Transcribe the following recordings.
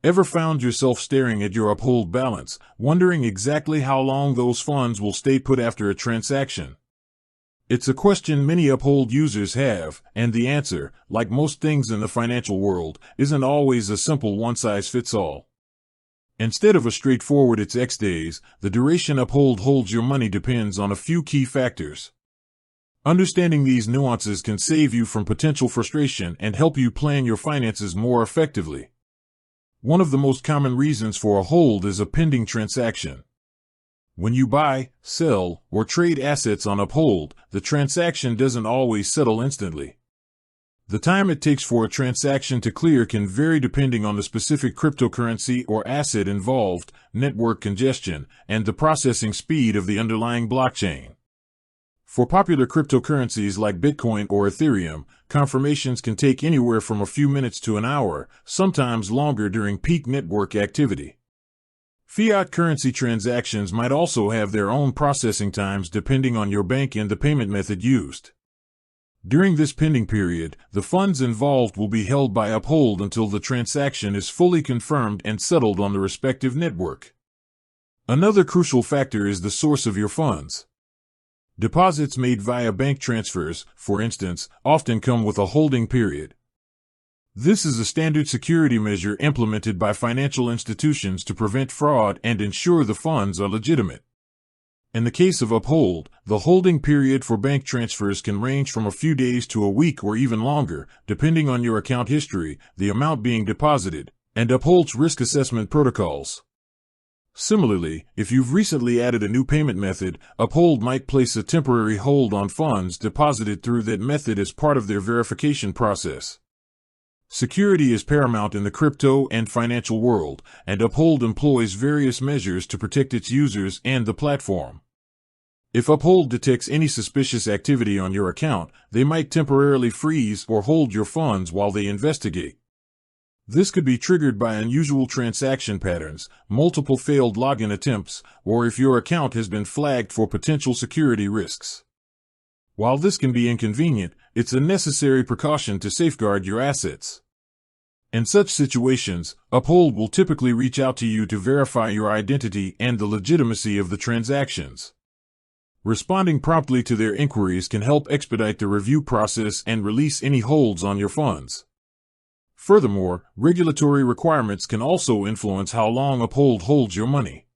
Ever found yourself staring at your Uphold balance, wondering exactly how long those funds will stay put after a transaction? It's a question many Uphold users have, and the answer, like most things in the financial world, isn't always a simple one-size-fits-all. Instead of a straightforward "it's X days," the duration Uphold holds your money depends on a few key factors. Understanding these nuances can save you from potential frustration and help you plan your finances more effectively. One of the most common reasons for a hold is a pending transaction. When you buy, sell, or trade assets on Uphold, the transaction doesn't always settle instantly. The time it takes for a transaction to clear can vary depending on the specific cryptocurrency or asset involved, network congestion, and the processing speed of the underlying blockchain. For popular cryptocurrencies like Bitcoin or Ethereum, confirmations can take anywhere from a few minutes to an hour, sometimes longer during peak network activity. Fiat currency transactions might also have their own processing times depending on your bank and the payment method used. During this pending period, the funds involved will be held by Uphold until the transaction is fully confirmed and settled on the respective network. Another crucial factor is the source of your funds. Deposits made via bank transfers, for instance, often come with a holding period. This is a standard security measure implemented by financial institutions to prevent fraud and ensure the funds are legitimate. In the case of Uphold, the holding period for bank transfers can range from a few days to a week or even longer, depending on your account history, the amount being deposited, and Uphold's risk assessment protocols. Similarly, if you've recently added a new payment method, Uphold might place a temporary hold on funds deposited through that method as part of their verification process. Security is paramount in the crypto and financial world, and Uphold employs various measures to protect its users and the platform. If Uphold detects any suspicious activity on your account, they might temporarily freeze or hold your funds while they investigate. This could be triggered by unusual transaction patterns, multiple failed login attempts, or if your account has been flagged for potential security risks. While this can be inconvenient, it's a necessary precaution to safeguard your assets. In such situations, Uphold will typically reach out to you to verify your identity and the legitimacy of the transactions. Responding promptly to their inquiries can help expedite the review process and release any holds on your funds. Furthermore, regulatory requirements can also influence how long Uphold holds your money.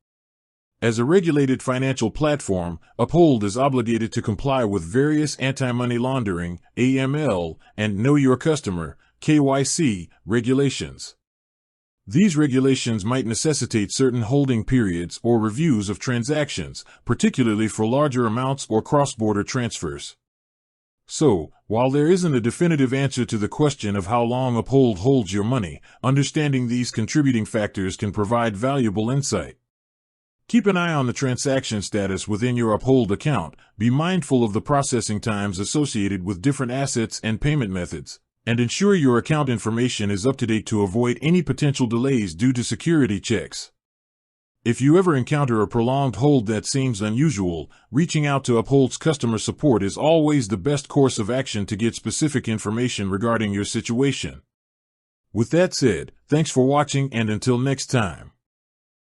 As a regulated financial platform, Uphold is obligated to comply with various anti-money laundering (AML) and Know Your Customer (KYC) regulations. These regulations might necessitate certain holding periods or reviews of transactions, particularly for larger amounts or cross-border transfers. So, while there isn't a definitive answer to the question of how long Uphold holds your money, understanding these contributing factors can provide valuable insight. Keep an eye on the transaction status within your Uphold account, be mindful of the processing times associated with different assets and payment methods, and ensure your account information is up to date to avoid any potential delays due to security checks. If you ever encounter a prolonged hold that seems unusual, reaching out to Uphold's customer support is always the best course of action to get specific information regarding your situation. With that said, thanks for watching, and until next time.